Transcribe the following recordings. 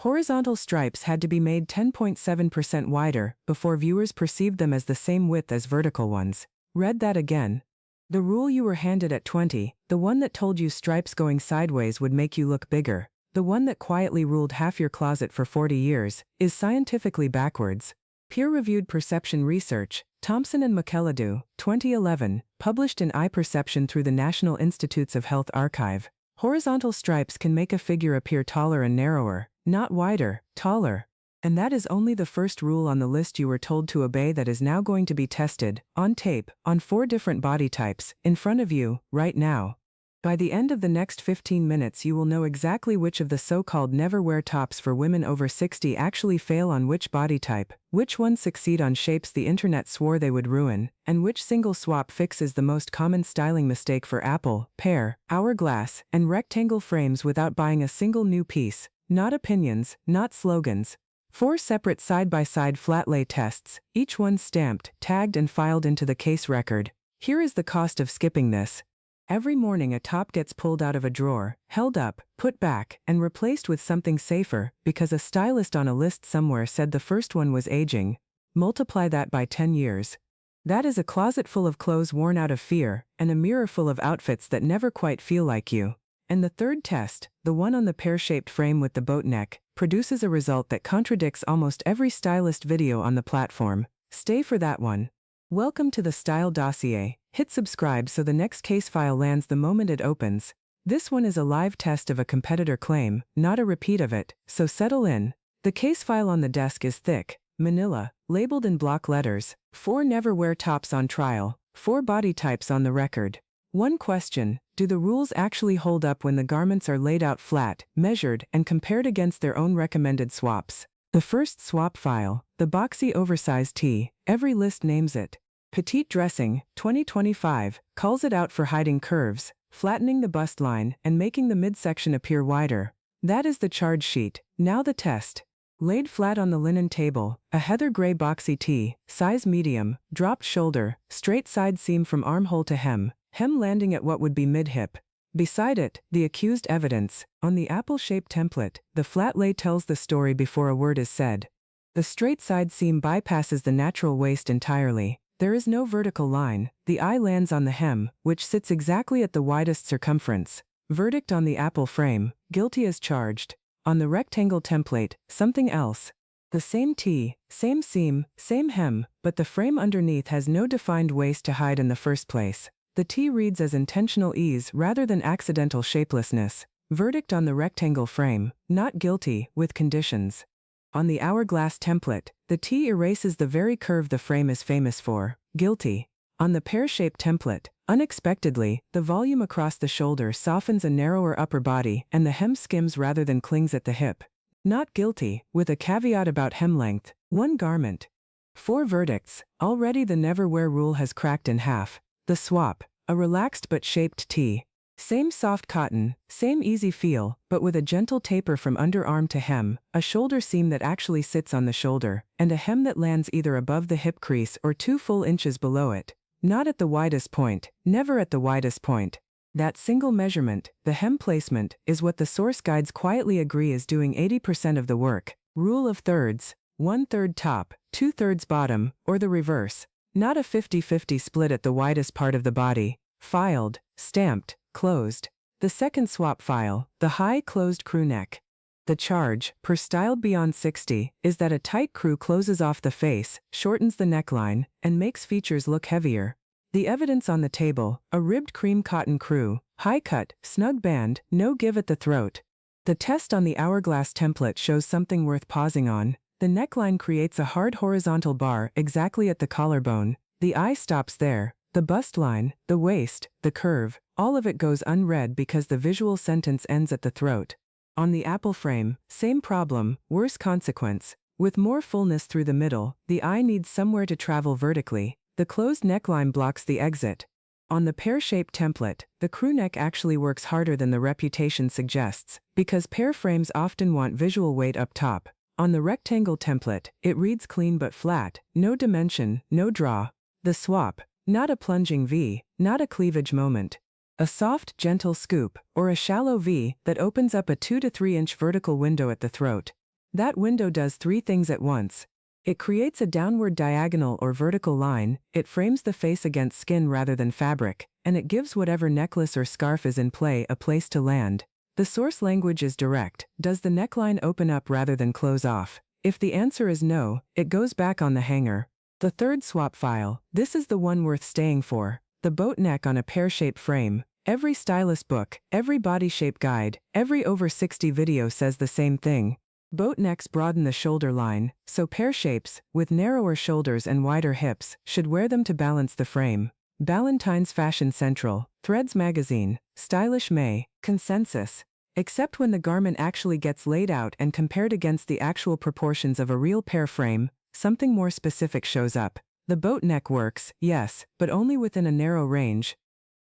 Horizontal stripes had to be made 10.7% wider before viewers perceived them as the same width as vertical ones. Read that again. The rule you were handed at 20, the one that told you stripes going sideways would make you look bigger, the one that quietly ruled half your closet for 40 years, is scientifically backwards. Peer-reviewed perception research, Thompson and McElligott, 2011, published in Eye Perception through the National Institutes of Health archive. Horizontal stripes can make a figure appear taller and narrower, not wider, taller. And that is only the first rule on the list you were told to obey that is now going to be tested, on tape, on 4 different body types, in front of you, right now. By the end of the next 15 minutes you will know exactly which of the so-called never-wear tops for women over 60 actually fail on which body type, which ones succeed on shapes the internet swore they would ruin, and which single swap fixes the most common styling mistake for Apple, Pear, Hourglass, and rectangle frames without buying a single new piece. Not opinions, not slogans. 4 separate side-by-side flat lay tests, each one stamped, tagged and filed into the case record. Here is the cost of skipping this. Every morning a top gets pulled out of a drawer, held up, put back, and replaced with something safer, because a stylist on a list somewhere said the first one was aging. Multiply that by 10 years. That is a closet full of clothes worn out of fear, and a mirror full of outfits that never quite feel like you. And the third test, the one on the pear-shaped frame with the boat neck, produces a result that contradicts almost every stylist video on the platform. Stay for that one. Welcome to the Style Dossier. Hit subscribe so the next case file lands the moment it opens. This one is a live test of a competitor claim, not a repeat of it, so settle in. The case file on the desk is thick, manila, labeled in block letters. 4 never-wear tops on trial, 4 body types on the record. One question, do the rules actually hold up when the garments are laid out flat, measured, and compared against their own recommended swaps? The first swap file, the boxy oversized tee, every list names it. Petite dressing, 2025, calls it out for hiding curves, flattening the bust line, and making the midsection appear wider. That is the charge sheet. Now the test. Laid flat on the linen table, a heather gray boxy tee, size medium, dropped shoulder, straight side seam from armhole to hem landing at what would be mid-hip. Beside it, the accused evidence. On the apple-shaped template, the flat lay tells the story before a word is said. The straight side seam bypasses the natural waist entirely. There is no vertical line. The eye lands on the hem, which sits exactly at the widest circumference. Verdict on the apple frame, guilty as charged. On the rectangle template, something else. The same tee, same seam, same hem, but the frame underneath has no defined waist to hide in the first place. The tee reads as intentional ease rather than accidental shapelessness. Verdict on the rectangle frame, not guilty, with conditions. On the hourglass template, the tee erases the very curve the frame is famous for. Guilty. On the pear-shaped template, unexpectedly, the volume across the shoulder softens a narrower upper body and the hem skims rather than clings at the hip. Not guilty, with a caveat about hem length. 1 garment. 4 verdicts. Already the never-wear rule has cracked in half. The swap, a relaxed but shaped tee. Same soft cotton, same easy feel, but with a gentle taper from underarm to hem, a shoulder seam that actually sits on the shoulder, and a hem that lands either above the hip crease or 2 full inches below it. Not at the widest point, never at the widest point. That single measurement, the hem placement, is what the source guides quietly agree is doing 80% of the work. Rule of thirds, 1/3 top, 2/3 bottom, or the reverse. Not a 50-50 split at the widest part of the body. Filed, stamped, closed. The second swap file, the high closed crew neck. The charge, per Style Beyond 60, is that a tight crew closes off the face, shortens the neckline, and makes features look heavier. The evidence on the table, a ribbed cream cotton crew, high cut, snug band, no give at the throat. The test on the hourglass template shows something worth pausing on. The neckline creates a hard horizontal bar exactly at the collarbone. The eye stops there. The bust line, the waist, the curve, all of it goes unread because the visual sentence ends at the throat. On the apple frame, same problem, worse consequence. With more fullness through the middle, the eye needs somewhere to travel vertically. The closed neckline blocks the exit. On the pear-shaped template, the crew neck actually works harder than the reputation suggests, because pear frames often want visual weight up top. On the rectangle template, it reads clean but flat, no dimension, no draw. The swap, not a plunging V, not a cleavage moment. A soft, gentle scoop, or a shallow V that opens up a 2 to 3 inch vertical window at the throat. That window does three things at once. It creates a downward diagonal or vertical line, it frames the face against skin rather than fabric, and it gives whatever necklace or scarf is in play a place to land. The source language is direct. Does the neckline open up rather than close off? If the answer is no, it goes back on the hanger. The third swap file, this is the one worth staying for. The boat neck on a pear-shaped frame. Every stylist book, every body shape guide, every over 60 video says the same thing. Boat necks broaden the shoulder line, so pear shapes, with narrower shoulders and wider hips, should wear them to balance the frame. Ballantyne's Fashion Central, Threads Magazine, Stylish May, Consensus. Except when the garment actually gets laid out and compared against the actual proportions of a real pear frame, something more specific shows up. The boat neck works, yes, but only within a narrow range.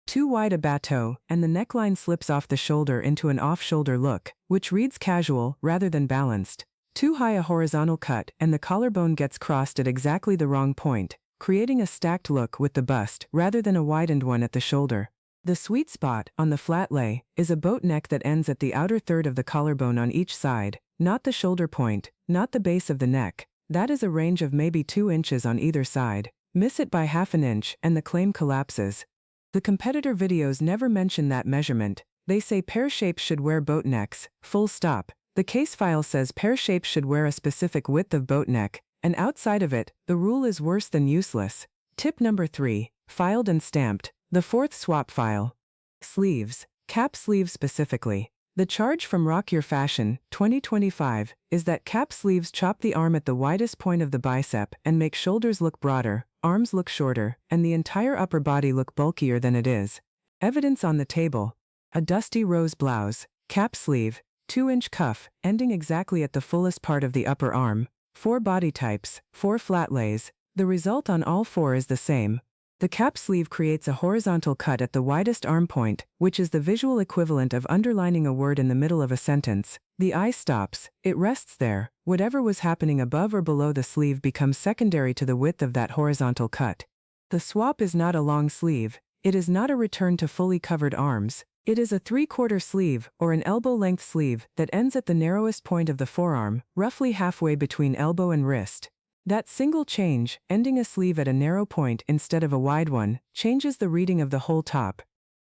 Too wide a bateau, and the neckline slips off the shoulder into an off-shoulder look, which reads casual rather than balanced. Too high a horizontal cut, and the collarbone gets crossed at exactly the wrong point, creating a stacked look with the bust rather than a widened one at the shoulder. The sweet spot, on the flat lay, is a boat neck that ends at the outer third of the collarbone on each side, not the shoulder point, not the base of the neck. That is a range of maybe 2 inches on either side. Miss it by half an inch, and the claim collapses. The competitor videos never mention that measurement. They say pear shapes should wear boat necks, full stop. The case file says pear shapes should wear a specific width of boat neck, and outside of it, the rule is worse than useless. Tip number 3, filed and stamped. The fourth swap file. Sleeves. Cap sleeves specifically. The charge from Rock Your Fashion, 2025, is that cap sleeves chop the arm at the widest point of the bicep and make shoulders look broader, arms look shorter, and the entire upper body look bulkier than it is. Evidence on the table. A dusty rose blouse, cap sleeve, 2-inch cuff, ending exactly at the fullest part of the upper arm, 4 body types, 4 flat lays. The result on all 4 is the same. The cap sleeve creates a horizontal cut at the widest arm point, which is the visual equivalent of underlining a word in the middle of a sentence. The eye stops, it rests there. Whatever was happening above or below the sleeve becomes secondary to the width of that horizontal cut. The swap is not a long sleeve. It is not a return to fully covered arms. It is a 3/4 sleeve, or an elbow-length sleeve, that ends at the narrowest point of the forearm, roughly halfway between elbow and wrist. That single change, ending a sleeve at a narrow point instead of a wide one, changes the reading of the whole top.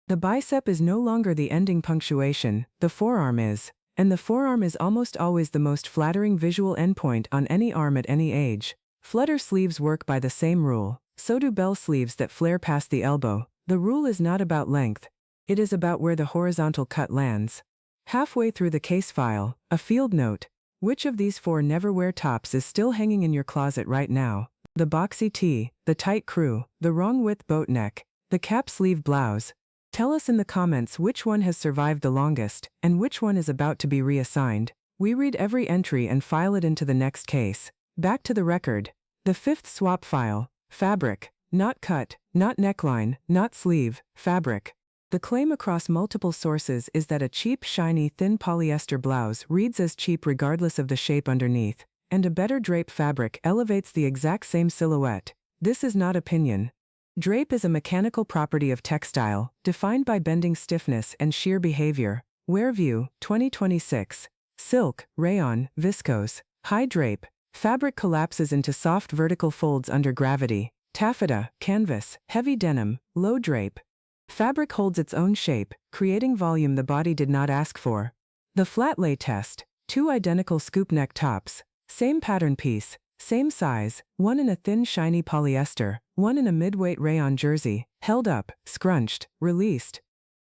The bicep is no longer the ending punctuation, the forearm is. And the forearm is almost always the most flattering visual endpoint on any arm at any age. Flutter sleeves work by the same rule. So do bell sleeves that flare past the elbow. The rule is not about length. It is about where the horizontal cut lands. Halfway through the case file, a field note. Which of these 4 never-wear tops is still hanging in your closet right now? The boxy tee, the tight crew, the wrong-width boat neck, the cap sleeve blouse. Tell us in the comments which one has survived the longest, and which one is about to be reassigned. We read every entry and file it into the next case. Back to the record. The 5th swap file. Fabric. Not cut, not neckline, not sleeve, fabric. The claim across multiple sources is that a cheap, shiny, thin polyester blouse reads as cheap regardless of the shape underneath, and a better drape fabric elevates the exact same silhouette. This is not opinion. Drape is a mechanical property of textile, defined by bending stiffness and shear behavior. Wearview, 2026. Silk, rayon, viscose, high drape. Fabric collapses into soft vertical folds under gravity. Taffeta, canvas, heavy denim, low drape. Fabric holds its own shape, creating volume the body did not ask for. The flat lay test. 2 identical scoop neck tops. Same pattern piece, same size, one in a thin shiny polyester, one in a mid-weight rayon jersey, held up, scrunched, released.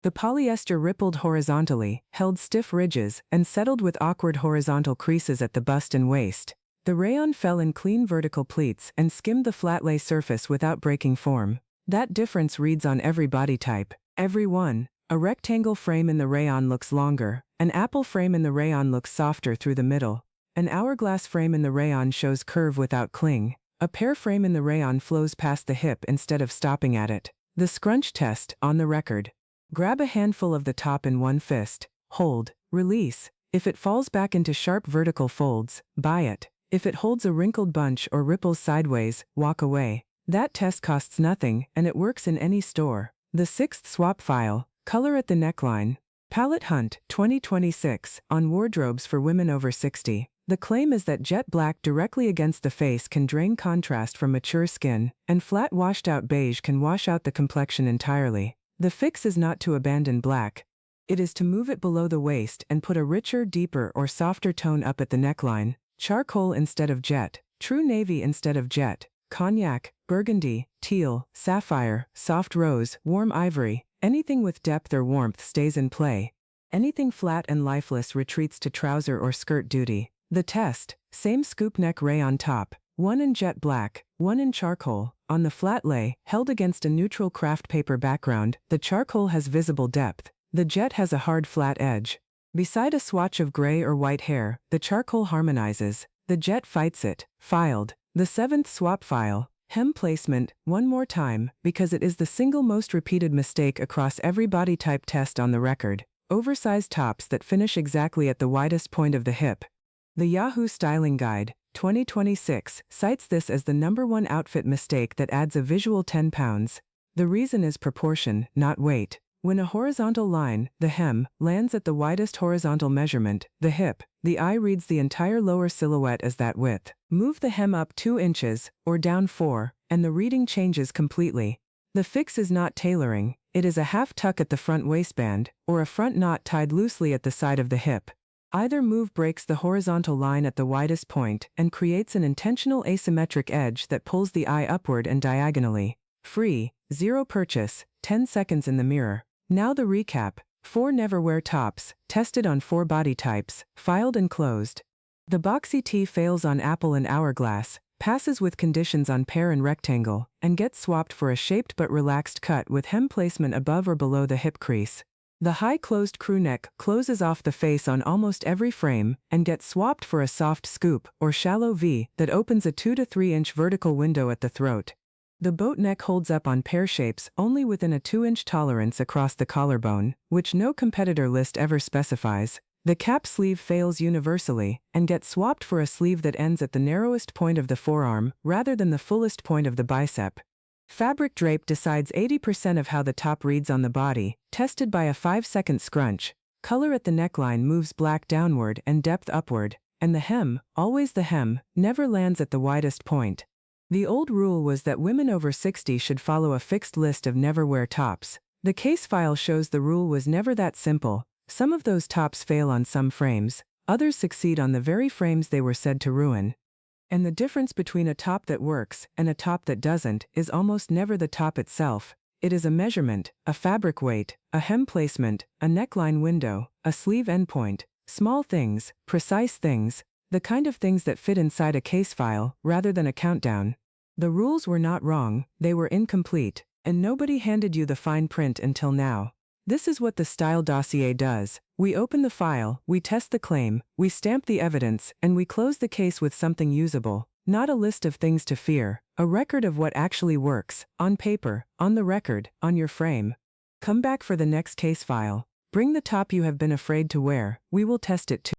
The polyester rippled horizontally, held stiff ridges, and settled with awkward horizontal creases at the bust and waist. The rayon fell in clean vertical pleats and skimmed the flat lay surface without breaking form. That difference reads on every body type. Every one. A rectangle frame in the rayon looks longer. An apple frame in the rayon looks softer through the middle. An hourglass frame in the rayon shows curve without cling. A pear frame in the rayon flows past the hip instead of stopping at it. The scrunch test, on the record. Grab a handful of the top in one fist. Hold. Release. If it falls back into sharp vertical folds, buy it. If it holds a wrinkled bunch or ripples sideways, walk away. That test costs nothing, and it works in any store. The 6th swap file. Color at the neckline. Palette Hunt, 2026, on wardrobes for women over 60. The claim is that jet black directly against the face can drain contrast from mature skin, and flat washed-out beige can wash out the complexion entirely. The fix is not to abandon black. It is to move it below the waist and put a richer, deeper or softer tone up at the neckline. Charcoal instead of jet, true navy instead of jet, cognac, burgundy, teal, sapphire, soft rose, warm ivory, anything with depth or warmth stays in play. Anything flat and lifeless retreats to trouser or skirt duty. The test: same scoop neck rayon top, one in jet black, one in charcoal. On the flat lay, held against a neutral craft paper background, the charcoal has visible depth. The jet has a hard flat edge. Beside a swatch of gray or white hair, the charcoal harmonizes. The jet fights it. Filed. The 7th swap file. Hem placement, one more time, because it is the single most repeated mistake across every body type test on the record. Oversized tops that finish exactly at the widest point of the hip. The Yahoo Styling Guide, 2026, cites this as the #1 outfit mistake that adds a visual 10 pounds. The reason is proportion, not weight. When a horizontal line, the hem, lands at the widest horizontal measurement, the hip, the eye reads the entire lower silhouette as that width. Move the hem up 2 inches, or down 4, and the reading changes completely. The fix is not tailoring, it is a half tuck at the front waistband, or a front knot tied loosely at the side of the hip. Either move breaks the horizontal line at the widest point and creates an intentional asymmetric edge that pulls the eye upward and diagonally. Free, 0 purchase, 10 seconds in the mirror. Now the recap: 4 never wear tops, tested on 4 body types, filed and closed. The boxy tee fails on Apple and Hourglass, passes with conditions on Pear and Rectangle, and gets swapped for a shaped but relaxed cut with hem placement above or below the hip crease. The high closed crew neck closes off the face on almost every frame and gets swapped for a soft scoop or shallow V that opens a 2 to 3 inch vertical window at the throat. The boat neck holds up on pear shapes only within a 2-inch tolerance across the collarbone, which no competitor list ever specifies. The cap sleeve fails universally and gets swapped for a sleeve that ends at the narrowest point of the forearm rather than the fullest point of the bicep. Fabric drape decides 80% of how the top reads on the body, tested by a 5-second scrunch. Color at the neckline moves black downward and depth upward, and the hem, always the hem, never lands at the widest point. The old rule was that women over 60 should follow a fixed list of never wear tops. The case file shows the rule was never that simple. Some of those tops fail on some frames, others succeed on the very frames they were said to ruin. And the difference between a top that works and a top that doesn't is almost never the top itself. It is a measurement, a fabric weight, a hem placement, a neckline window, a sleeve endpoint, small things, precise things, the kind of things that fit inside a case file rather than a countdown. The rules were not wrong, they were incomplete, and nobody handed you the fine print until now. This is what the Style Dossier does. We open the file, we test the claim, we stamp the evidence, and we close the case with something usable. Not a list of things to fear, a record of what actually works, on paper, on the record, on your frame. Come back for the next case file. Bring the top you have been afraid to wear, we will test it too.